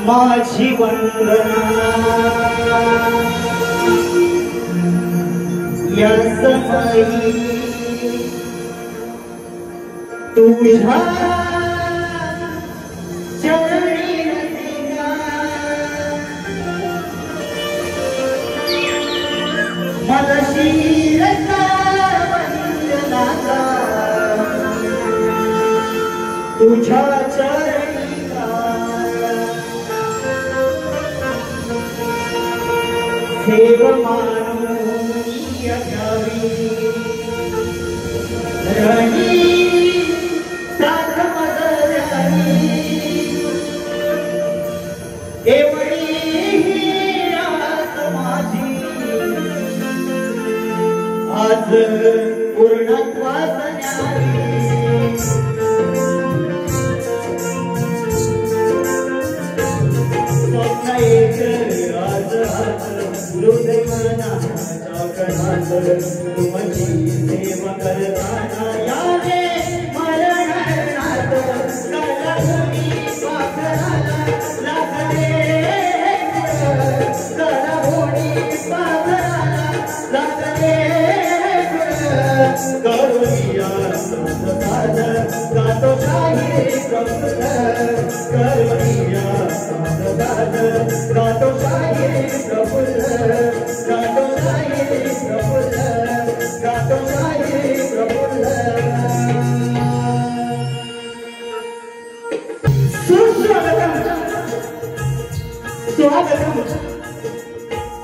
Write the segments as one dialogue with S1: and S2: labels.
S1: माझी वंदना या समयी तुझ्या चरणी रसिका मला शिरसा वंदनाचा तुझ्या चरणी देव मानूया घ्यावी रणी साध मदरणी एवढी ही रात माझी आज पूर्णत्वास न्यावी स्वप्न एक राज हृदयनाथ तुमची सेवा करताना यावे मरणात कलाभूमी पाखराला लागले कलाभूमी पाखराला लागले करुणिया संसार गातो शाहीर प्रभुल करुणिया संसार गातो शाहीर प्रभुल गातो शाहीर प्रभुल गातो शाहीर प्रभुल सुस्वागतम स्वागतम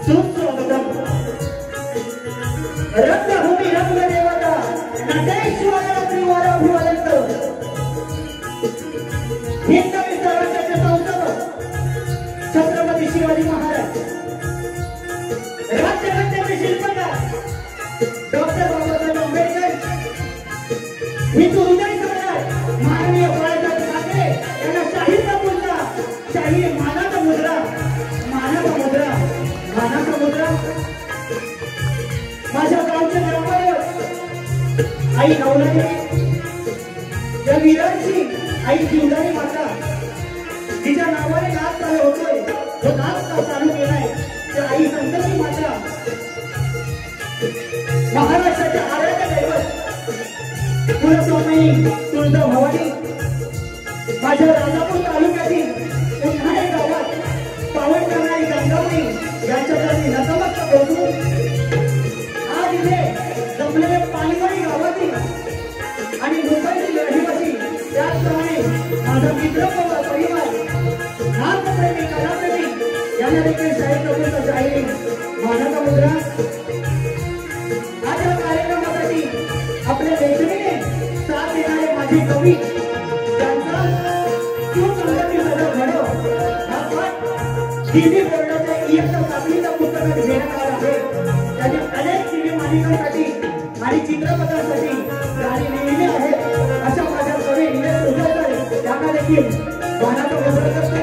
S1: सुस्वागतम रंगभूमी रंगदेवता नटेश्वर त्रिवार भुवनंत हिंदवी स्वराज्याचे संस्थापक छत्रपती शिवाजी महाराज राज्यघटनेचे शिल्पकार डॉक्टर बाबासाहेब आंबेडकर हिंदू हृदय सम्राट माननीय बाळासाहेब ठाकरे यांना शाहीचा मुद्रा शाही मानाचा मुद्रा मानाचा मुद्रा मानाचा मुद्रा माझ्या गावच्या ग्रामावर आई नवलाने या वीरांची आई जीवदानी माता तिच्या नावाने नाच चालू होतोय जो नाच चालू केलाय त्या आई संतती माता महाराष्ट्राच्या आराध्य दैवत कुलस्वामिनी तुळजा भवानी माझ्या राजापूर तालुक्यातील उन्हाळे गावात पावन करणारी गंगाबाई यांच्यासाठी नतमस्तक होतो आज इथे जमलेले पालघर गावातील आणि मुंबईतील रहिवासी त्याचप्रमाणे माझा मित्र परिवार नाथप्रेमी कलाप्रेमी यांना देखील शाहीर प्रभूंचा शाहीर मानाचा मुद्रा आज या कार्यक्रमासाठी आपल्या लेखणीने साथ देणारे माझे कवी त्यांचा सुसंगती सगळं घडव हा पाठ टीव्ही बोर्डाच्या इयत्ता 7वीच्या पुस्तकात घेण्यात आला आहे त्याने अनेक टीव्ही मालिकांसाठी आणि चित्रपटांसाठी गाणी लिहिली आहेत अशा माझ्या कवी निलेश उजळकर यांना देखील मानाचा मुद्रा करतो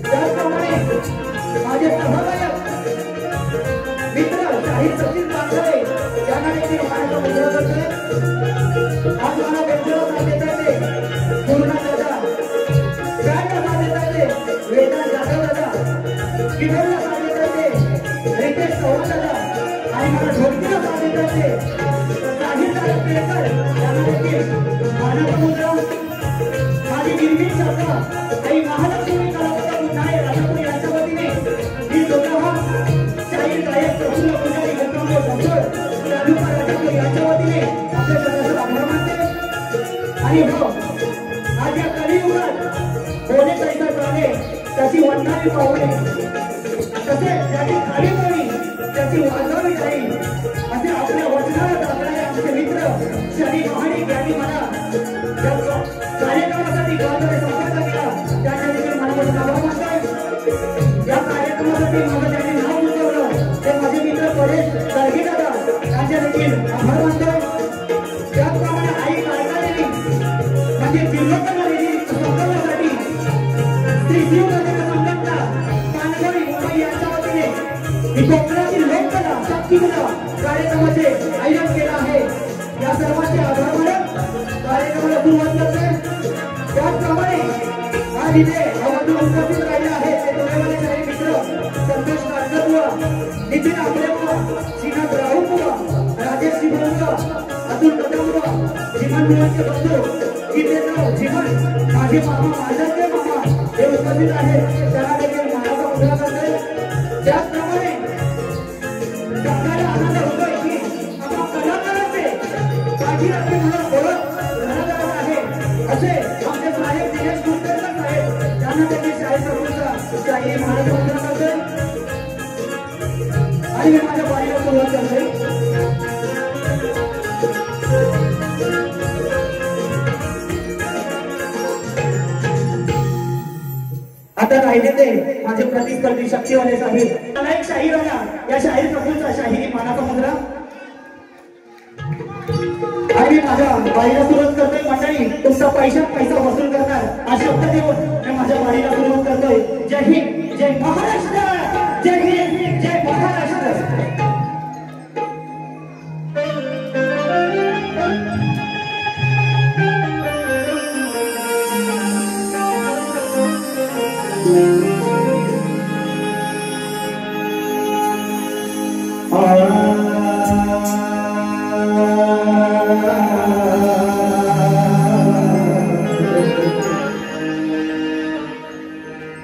S1: त्याचप्रमाणे माझे सहगायक मित्र शाहीर सचिन पांढरे यांना देखील साजरा करतोय आज मला बेंचला साथ देतात ते पूर्ण दादा गायला साथ देतात ते वेदा जाधव दादा किरणला साथ देतात ते रितेश चव्हाण दादा आणि मला ढोलकीला साथ देतात ते साहिल दादा पेकर यांना देखील मानाचा मुद्रा माझी निर्मित सत्ता आई महालक्ष्मी कलावंत पुन्हा राजापुरी यांच्या वतीने मी स्वतः शाहीर गायक प्रफुल्ल पुजारी गौतमदेव संसद तालुका राजापुरी यांच्या वतीने आपल्या सगळ्यांचा आभार मानते आणि हो आज या कलियुगात बोले पैसा चाले त्याची वंदनावी पावले तसे ज्याची खाली पडली त्याची वाजवावी जाईल असे आपल्या वचनाला दाखवणारे आमचे मित्र शनी महाडी ज्ञानी मला कार्यक्रमासाठी गावाकडे संपर्क केला त्याच्या देखील मनापासून आभार मानतोय या कार्यक्रमासाठी माझं त्यांनी नाव सुचवलं ते माझे मित्र परेश गाडगे दादा यांच्या देखील आभार मानतोय त्याचप्रमाणे आई काळका देवी म्हणजे जिल्ह्याच्या देवी संकल्पासाठी श्री शिवगंगा संघटना पानगडी मुंबई यांच्या वतीने ही कोकणातील लोककला शक्तिकला कार्यक्रमाचे आयोजन केलं आहे या सर्वांचे आभार मानत कार्यक्रमाला सुरुवात करतोय त्याचप्रमाणे आज इथे आवर्जून उपस्थित राहिले आहेत ते दोघेवाले शाहीर मित्र संतोष कारकरबुवा नितीन आंबरेबुवा श्रीनाथ राऊतबुवा राजेश शिवबुवा अतुल कदमबुवा जिमन मुलांचे बंधू जितेंद्र जिमन माझे मामा माझ्याचे मामा हे उपस्थित आहेत त्यांना देखील मानाचा मुद्रा करतोय त्याचप्रमाणे सांगायला आनंद होतोय की आपण कलाकारांचे पाठीराखे म्हणून ओळख घरादार आहे असे आमचे साहेब दिनेश कुलकर्णी साहेब त्यांना त्यांनी शाहीर प्रभूचा शाहीर महाराज वंदना करतोय आणि मी माझ्या वारीला सुरुवात करतोय आता राहिले ते माझे प्रतिस्पर्धी शक्तीवाले शाहीर मला एक शाहीर आला या शाहीर प्रभूचा शाहिरी मानाचा मुद्रा आणि माझ्या वारीला सुरुवात करतोय मंडळी तुमचा पैसा वसूल करणार हा शब्द देऊन मी माझ्या वारीला सुरुवात करतोय जय हिंद जय महाराष्ट्र जय हिंद जय महाराष्ट्र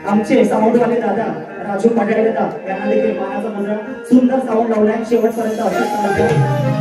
S1: आमचे साऊंडवाले दादा राजू पटेल दादा यांना देखील मानाचा मुद्रा सुंदर साऊंड लावलाय शेवटपर्यंत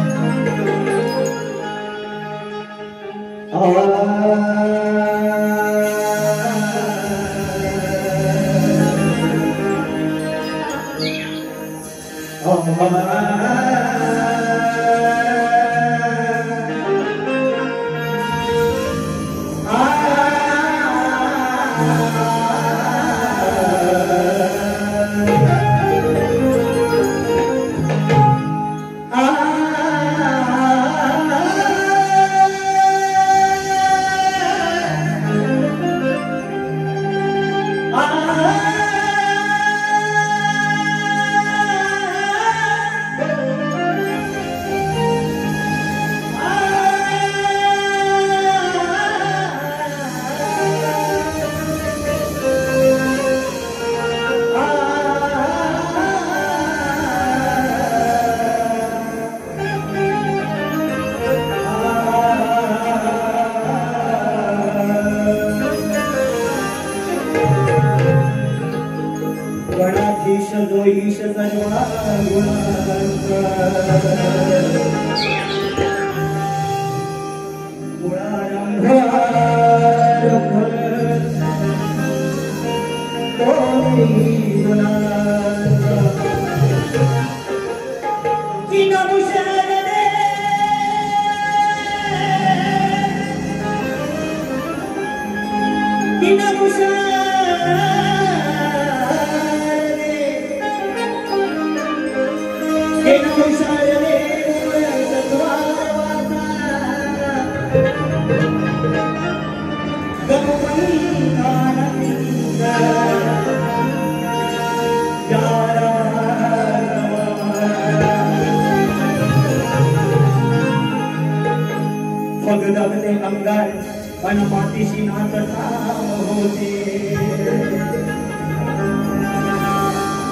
S1: पण पाठीशी नाथ ठाम होते.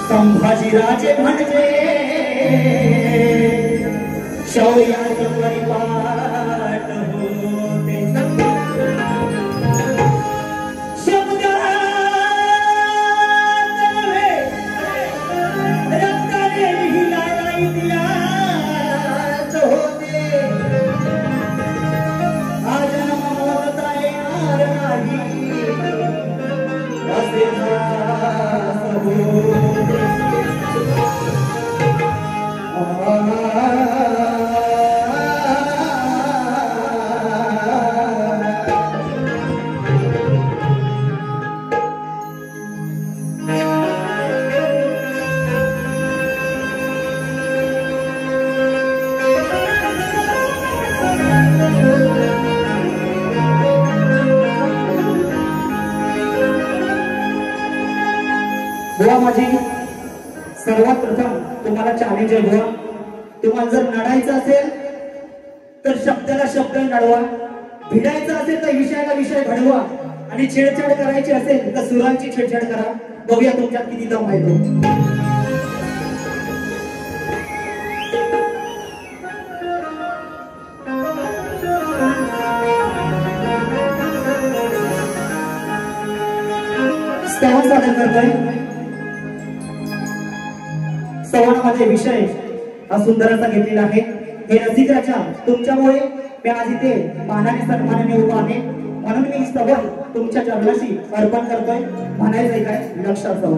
S1: संभाजीराजे म्हणजे शौर्याचं परिपाठ होते. शब्दात नव्हे रक्ताने लिहिलेला इतिहास होते. हा जन्म मोजता येणार नाही असे ध्यास होते. बुवा माझी सर्वात प्रथम तुम्हाला चॅलेंज आहे बुवा. तुम्हाला जर लढायचं असेल तर शब्दाला शब्द लढवा, भिडायचं असेल तर विषयाला विषय घडवा आणि छेडछाड करायची असेल तर सुरांची छेडछाड करा. बघूया तुमच्यात किती दम आहे तो. स्तवन सादर करतोय. स्तवनामध्ये विषय हा सुंदर असा घेतलेला आहे. हे रसिकराजा तुमच्यामुळे मी आज इथे मानाने सन्मानाने उभा आहे, म्हणून मी स्तवन तुमच्या चरणाशी अर्पण करतोय. म्हणायचंय काय लक्षात जाऊ.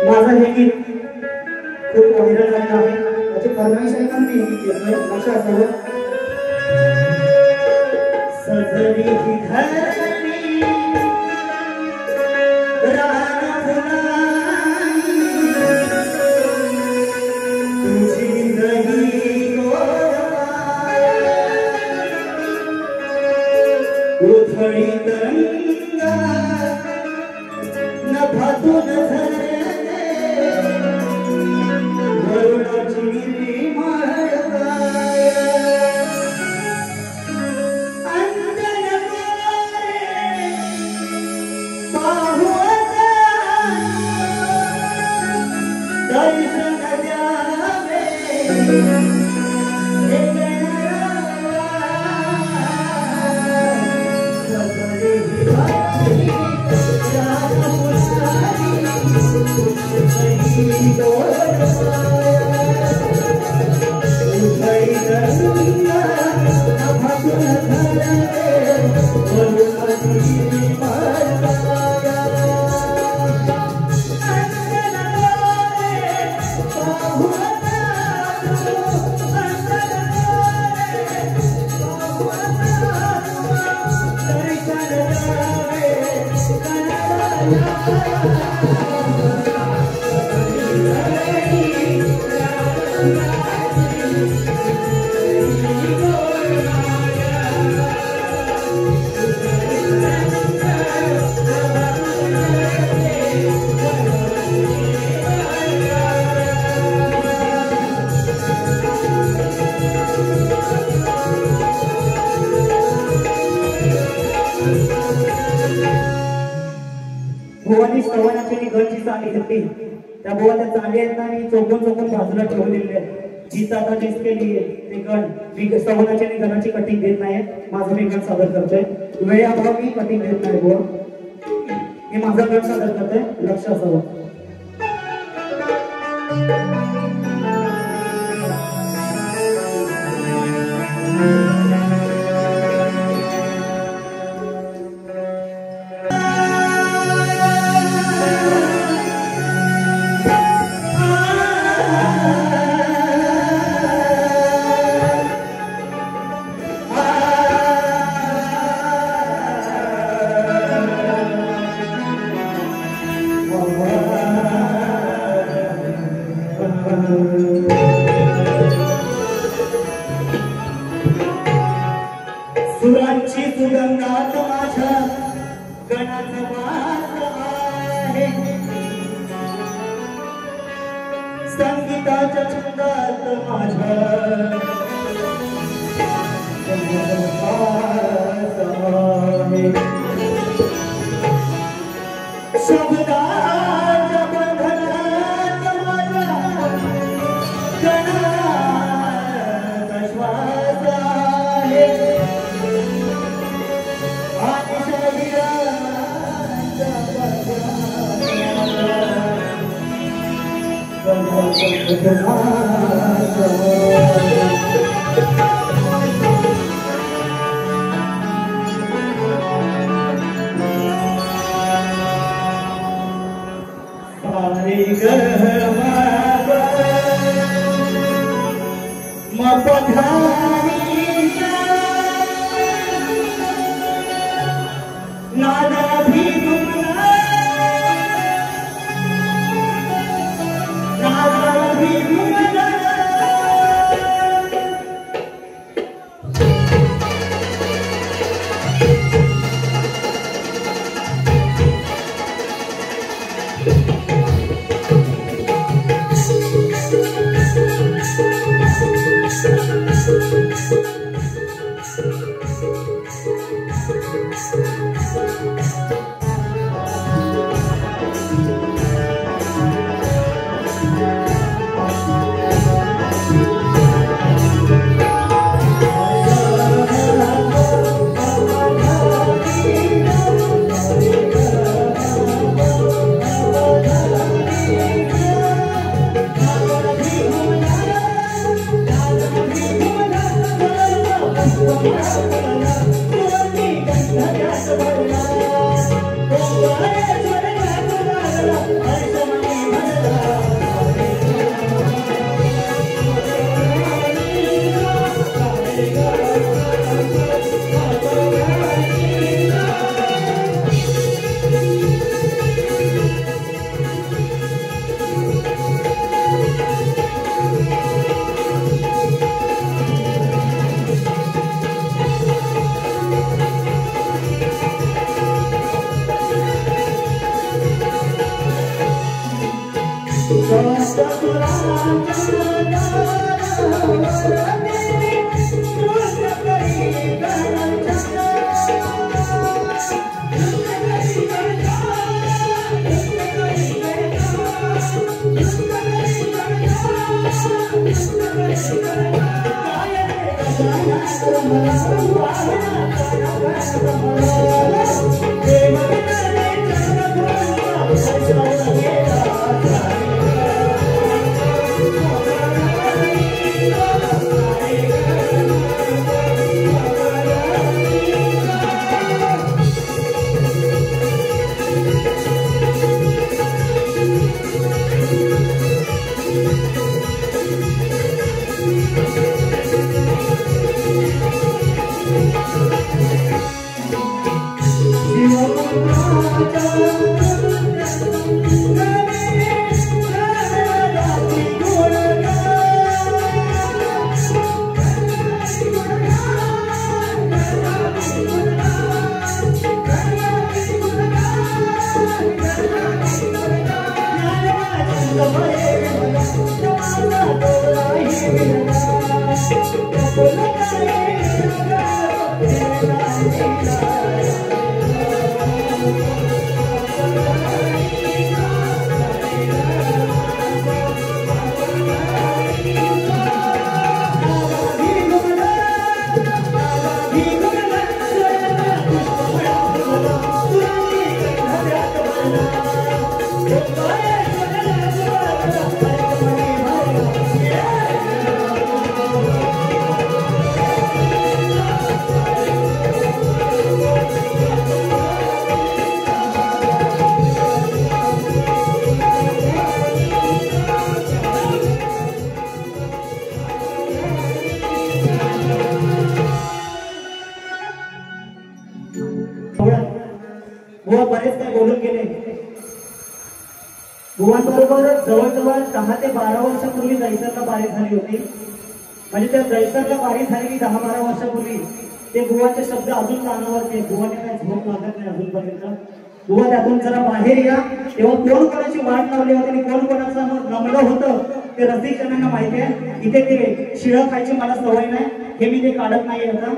S1: माझं हे गीत खूप व्हायरल झालं आहे. त्याची फरमाईश आहे का मी लक्षात ठेवा. सजरी ही धरणी रान फुलांनी तुझी दही गोरवाया उथळी तरंगा नभातून झरणे वरुणाची माळवाया अंजन गोरे पाहुता दर्शन द्यावे भुवानी श्रवणाची घरची चाली होती. त्या भुवाच्या चाली आहेत ना चौकून बाजूला ठेवलेली आहे. गीताता जिसके लिए ते गण मी सवनाच्या गणाची कटिंग देत नाही माझं मी गण सादर करतोय वेळाभावी कटिंग देत नाही बोल मी माझा गण सादर करतोय लक्ष असावं सुरांची सुगंधात माझ्या गणाचा वास आहे संगीताच्या छंदात माझ्या गणाचा वास आहे शब्दाच्या बंधनात माझ्या गणाचा श्वास आहे बुवा बरेच काय बोलून गेले. बुवांबरोबर जवळजवळ 10 ते 12 वर्षापूर्वी जैसरला बारी झाली होती. म्हणजे त्या जैसरला बारी झालेली 10-12 वर्षापूर्वी ते बुवाचे शब्द अजून कानावरती. बुवाने काय झोप लागत नाही अजूनपर्यंत. बुवा त्यातून जरा बाहेर या. तेव्हा कोण कोणाची वाट लावली होती आणि कोण कोणाचं नमलं होतं ते रसिकजनांना माहिती आहे. इथे ते शिळं खायची मला सवय नाही, हे मी ते काढत नाही आता.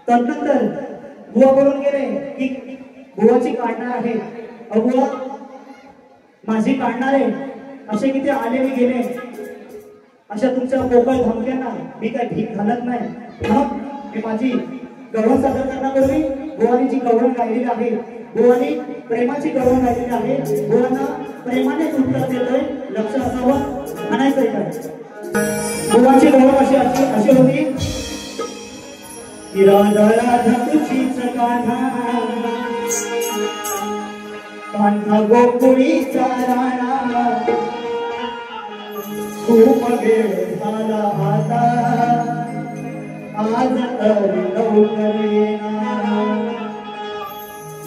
S1: तदनंतर बुवा बोलून गेले की बुवाची काढणार आहे. बुवा माझी काढणार आहे. असे किती आले मी गेले. अशा तुमच्या मोकळ धमक्यांना मी काय भीक घालत नाही. मग मी माझी गवळण सादर करण्यापूर्वी बुवानी जी गवळण गायलेली आहे, बुवानी प्रेमाची गवळण गायलेली आहे. बुवांना प्रेमानेच उत्तर देतोय, लक्ष असावं. म्हणायचंय का बुवाची गवळण अशी होती की राधा राधा तुझीच कान्हा, कान्हा गोकुळीचा राणा, खूप वेळ झाला आता, आज तर लवकर येणार,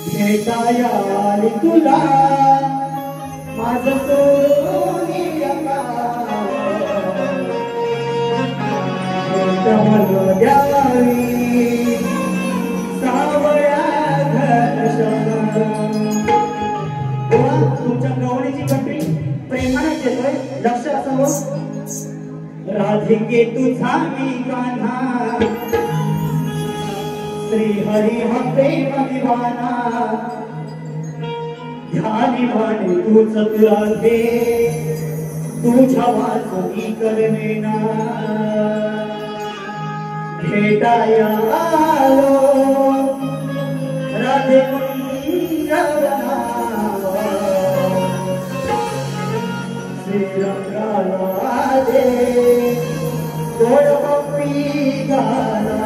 S1: भेटाया आली तुला माझं सोडून द्यावी सावळ्या तुमच्या गवळीची कंट्री प्रेमाने देतोय, लक्ष असावं. राधिके तुझा मी कान्हा, श्री हरी हा प्रेम दिवाना, ध्यानी भाने तूच तुराधे, तुझ्या वाचनी करमेना, भेटाया आलो राधे कुंजवना, श्रीरंगाला दे गोड पप्पी गाला,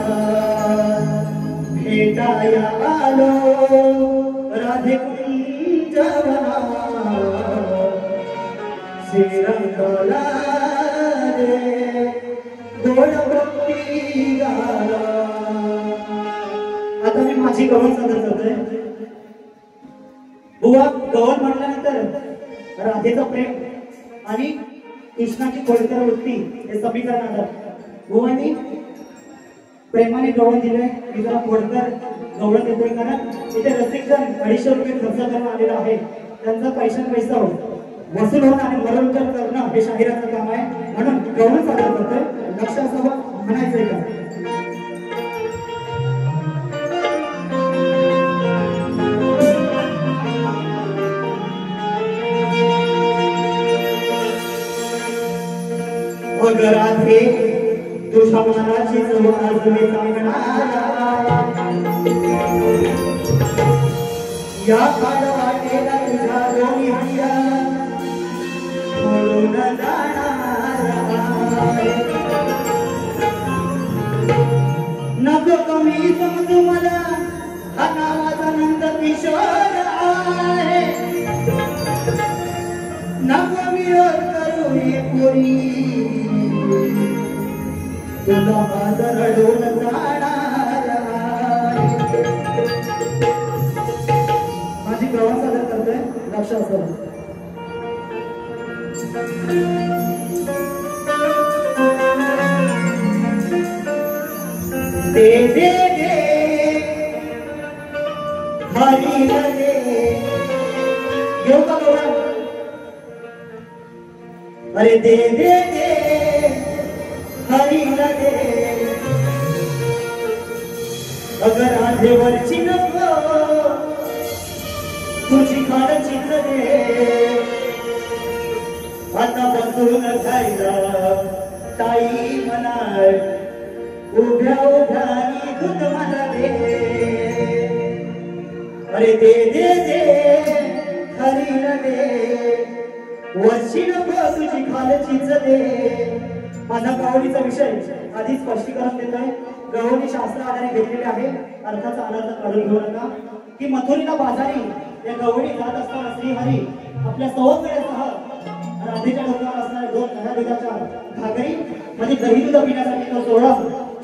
S1: भेटाया आलो राधे कुंजवना, श्रीरंगाला दे गोड पप्पी गाला. आता मी माझी गवळण सादर करतोय. बुवा गवळण म्हटल्यानंतर राधेचं प्रेम आणि कृष्णाची खोडकर वृत्ती हे समीकरण आलं. बुवांनी प्रेमाने गवळण दिलंय. मी जरा खोडकर गवळण देतोय कारण इथे रसिकजन 250 रुपये खर्च करून आलेला आहे. त्यांचा पैसा वसूल होणं आणि मनोरंजन करणं हे शाहिराचं काम आहे. म्हणून गवळण सादर करतोय, लक्ष असावं. म्हणायचंय का राधे तुझ्या मनाची जवळ मी सांगणार, या काळ वाटेला तुझ्या दोन्ही हया म्हणून जाणार, नको कमी समजू मला हा नावाचा नंद किशोर आहे, नको विरोध करू हे पुरी, तुला माझं रडून जाणार. माझी गवळण सादर करतोय, लक्ष असं. दे दे दे हरी दे घेऊ का गवळण. अरे दे दे दे हरी दे, अगर आधेवरची नको तुझी खाड चित्र दे, आता बसून खायला ताई म्हणाय उभ्या उभ्यानी दूध मला दे. अरे दे दे दे हरी दे, वर्षी नको तुझी खालचीच दे. माझा गवळीचा विषय आधी स्पष्टीकरण देतोय. गवळणी शास्त्र आधारे घेतलेले आहे, अर्थाचा अनर्थ काढून घेऊ नका. की मथुरीला बाजारी या गवळणी जात असताना श्रीहरी आपल्या सवंगड्यासह राधेच्या डोक्यावर असणाऱ्या 2 नव्या दुधाच्या घागरी मध्ये दही दूध पिण्यासाठी तो सोहळा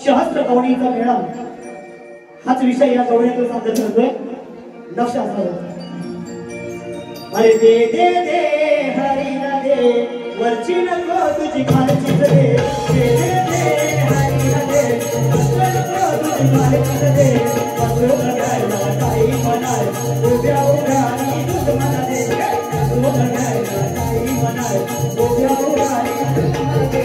S1: सहस्त्र गवळीचा मेळा हाच विषय या गवळीतून सादर करतोय. लक्ष असावं. अरे दे दे दे हरीला दे वरची नको तुझी खालची दे. दे दे दे हरीला दे वरची नको तुझी खालची दे. पसरू घ्यायला काही म्हणाय उभ्या उभ्यानी दूध मला दे. पसरू घ्यायला काही म्हणाय उभ्या उभ्यानी दूध मला दे.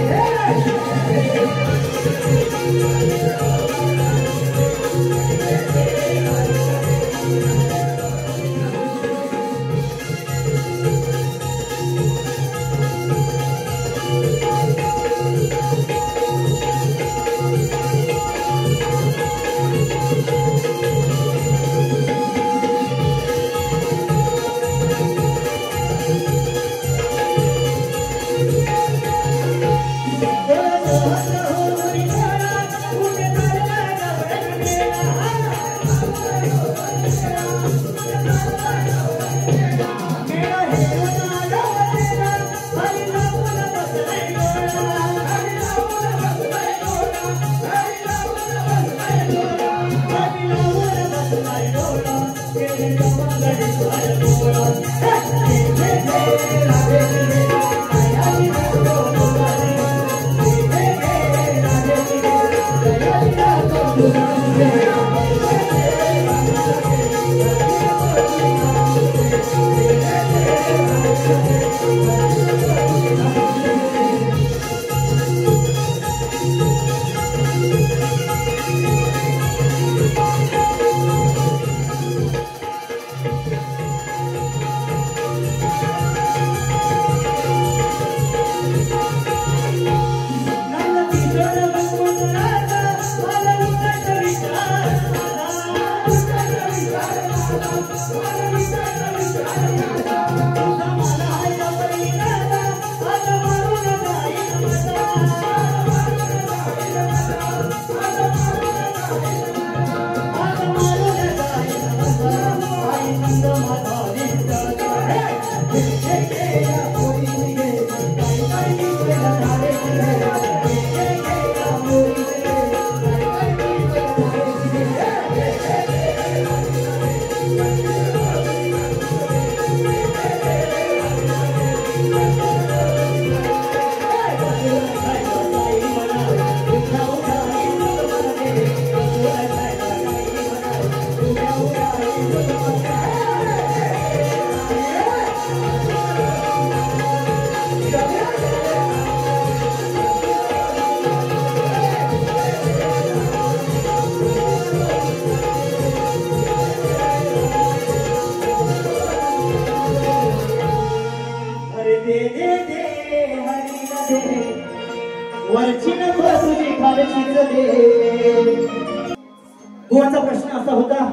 S1: बुवाचा प्रश्न असा होता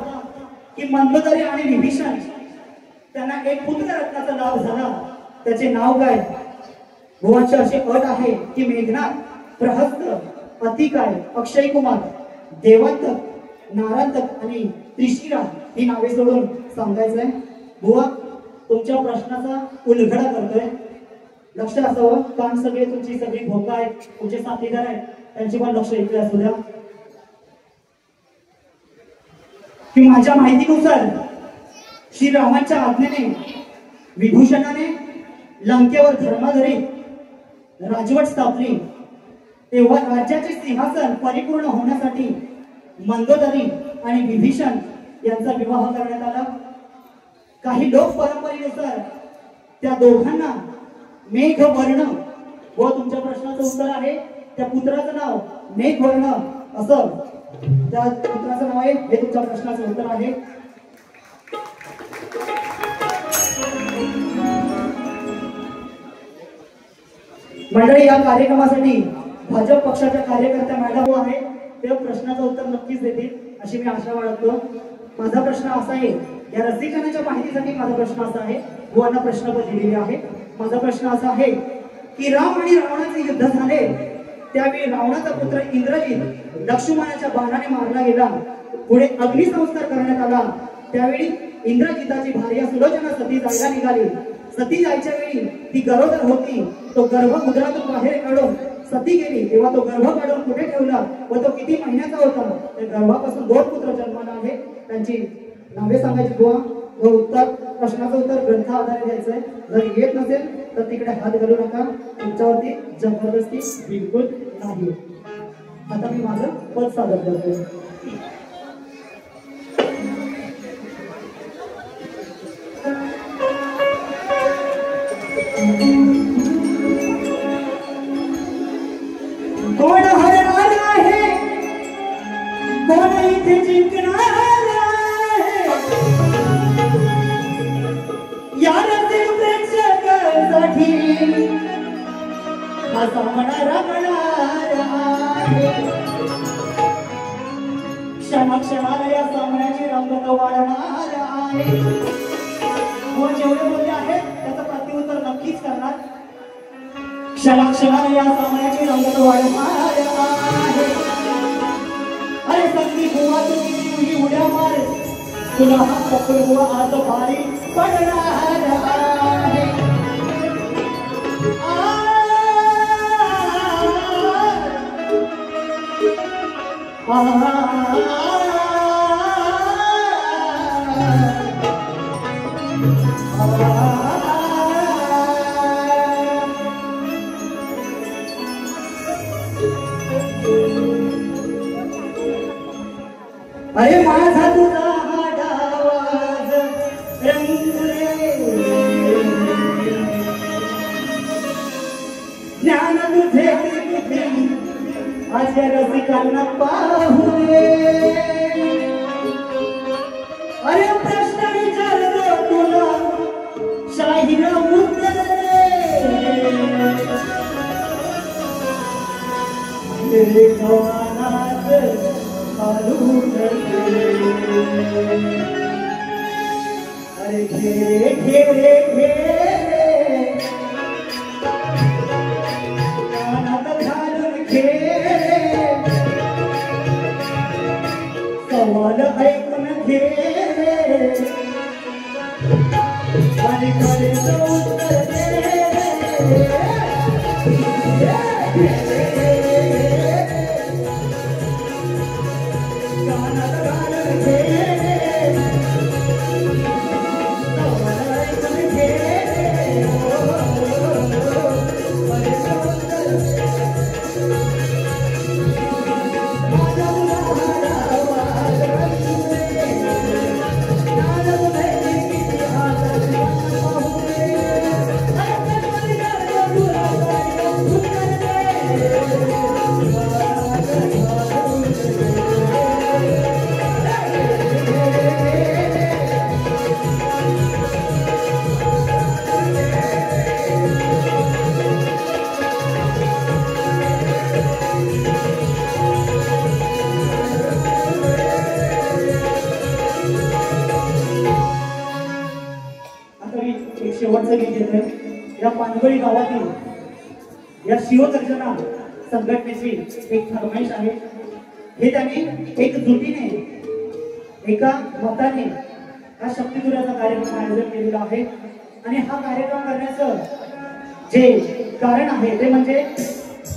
S1: की मंदोदरी आणि विभीषण त्यांना एक पुत्र रत्नाचा लाभ झाला, त्याचे नाव काय? बुवाची अशी अट आहे की मेघनाथ, प्रहस्त, अतिकाय, अक्षय कुमार, देवांतक, नारांतक आणि त्रिशिरा ही नावे सोडून सांगायचंय. बुवा तुमच्या प्रश्नाचा उलगडा करतोय. लक्ष असावं, कारण सगळे तुमची सगळी भोका आहेत, तुमचे साथीदार आहेत, त्यांची पण लक्ष इकडे असू द्या. की माझ्या माहितीनुसार श्रीरामांच्या आज्ञेने विभूषणाने लंकेवर धर्माधारी राजवट स्थापली, तेव्हा राज्याचे सिंहासन परिपूर्ण होण्यासाठी मंदोदरी आणि विभीषण यांचा विवाह करण्यात आला. काही लोक परंपरेनुसार त्या दोघांना मेघवर्ण व तुमच्या प्रश्नाचं उत्तर आहे त्या पुत्राचं नाव मेघवर्ण असं त्या पुत्राचं नाव आहे, हे तुमच्या प्रश्नाचं उत्तर आहे. मंडळी, या कार्यक्रमासाठी भाजप पक्षाच्या कार्यकर्त्या मॅडम आहे, त्या प्रश्नाचं उत्तर नक्कीच देतील अशी मी आशा बाळगतो. माझा प्रश्न असा आहे, या रसिकजनाच्या माहितीसाठी माझा प्रश्न असा आहे, बुवांना प्रश्न पण दिलेले आहे. माझा प्रश्न असा आहे की राम आणि रावणाचे युद्ध झाले, त्यावेळी रावणाचा पुत्र इंद्रजित लक्ष्मणाच्या बाणाने मारला गेला. पुढे अग्निसंस्कार करण्यात आला. त्यावेळी इंद्रजिताची भार्या सुलोचना सती जायला निघाली. सती जायच्या वेळी ती गरोदर होती. तो गर्भ उदरातून बाहेर काढून सती गेली, तेव्हा तो गर्भ काढून कुठे ठेवला व तो किती महिन्याचा होता? त्या गर्भापासून 2 पुत्र जन्माला आहे. त्यांची नावे सांगायची बुवा व उत्तर प्रश्नाचं उत्तर ग्रंथ आधारे द्यायचंय. जर येत नसेल तर तिकडे हात घालू नका. तुमच्यावरती जबरदस्ती बिलकुल नाही. आता मी माझं पद सादर करतोय. कोण हरणार आहे, कोण इथे जिंकणार आहे, या रसिक प्रेक्षकांसाठी हा सामना रंगणार आहे. क्षणाक्षणाला या सामन्याची रंगत वाढणार आहे. व जेवढे बोलले आहेत त्याचं प्रत्युत्तर नक्कीच करणार. क्षणाक्षणाला या सामन्याची रंगत वाढणार आहे. अरे संधी बुवा तुझी उड्या मार, तुला हा पकड बुवा आज भारी पडणार आहे. अरे माझा तुझा हा डावाज रंगले, ज्ञान तुझे आज रसिकांना पाहू दे. अरे प्रश्न विचारलो तुला शाहीर उत्तर दे. गवानात अरे घेरे घेरे घेरे कानात घालून घेरे, सवाल ऐकून घेरे आणि कलेचं उत्तर दे. शेवटचं गीत येतंय. या पानगळी गावातील या शिवगर्जना संघटनेची एक फरमाईश आहे. हे त्यांनी एकजुटीने एका मताने हा शक्तिगुराचा कार्यक्रम आयोजन केलेला आहे. आणि हा कार्यक्रम करण्याचं जे कारण आहे ते म्हणजे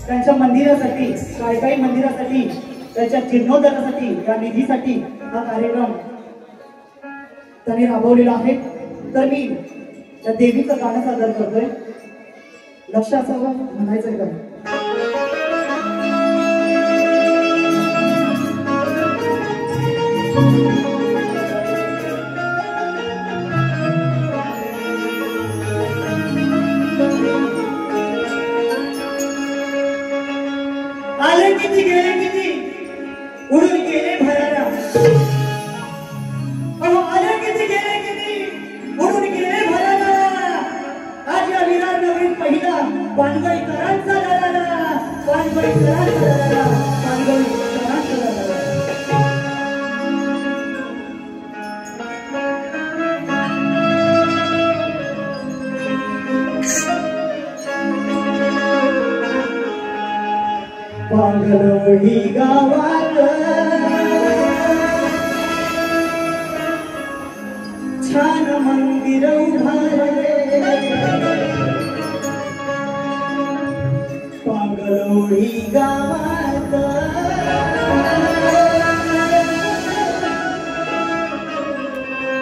S1: त्यांच्या मंदिरासाठी, काही मंदिरासाठी, त्याच्या जीर्णोद्धारासाठी, त्या निधीसाठी हा कार्यक्रम त्यांनी राबवलेला आहे. तर मी त्या देवीचं गाणं सादर करतोय. लक्ष असावं म्हणायचंय का? आले किती गेले किती उडून गेले भरारा. आले किती गेले किती उडून गेले भरारा. आज या विरार नवीन पहिला पानगळीकरांचा झाला. पानगळीकरांचा झाला. पानगळीकरांचा झाला.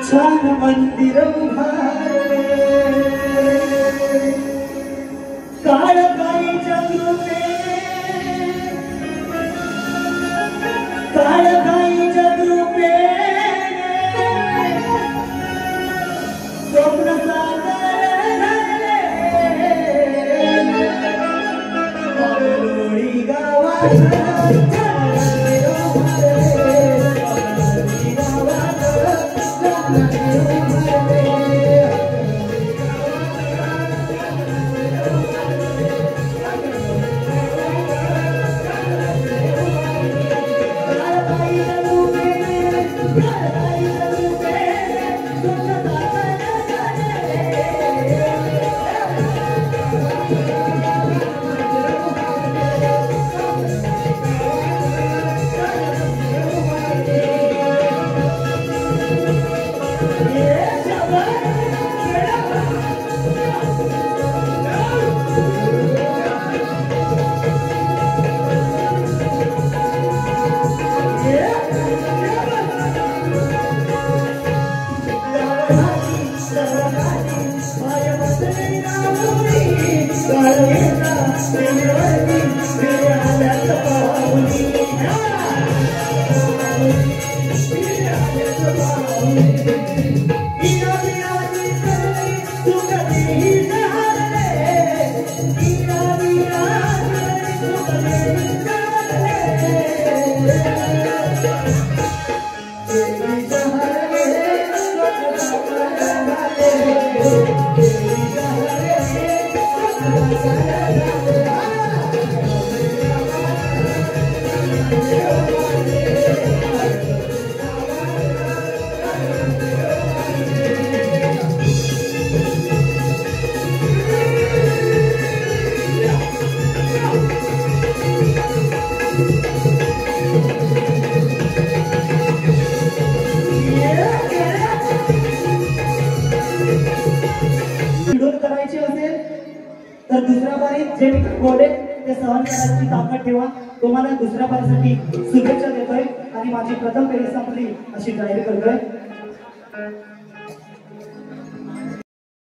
S1: छान मंदिर उभारले काळ काही जगरूपे काळ काही जगरूपे स्वप्न साकार झाले गावात करायची असेल तर दुसऱ्या बारीत जे बोले ते सहन करण्याची ताकद ठेवा. तुम्हाला दुसऱ्या बारीसाठी शुभेच्छा देतोय आणि माझी प्रथम फेरी संपली अशी जाहीर करतोय.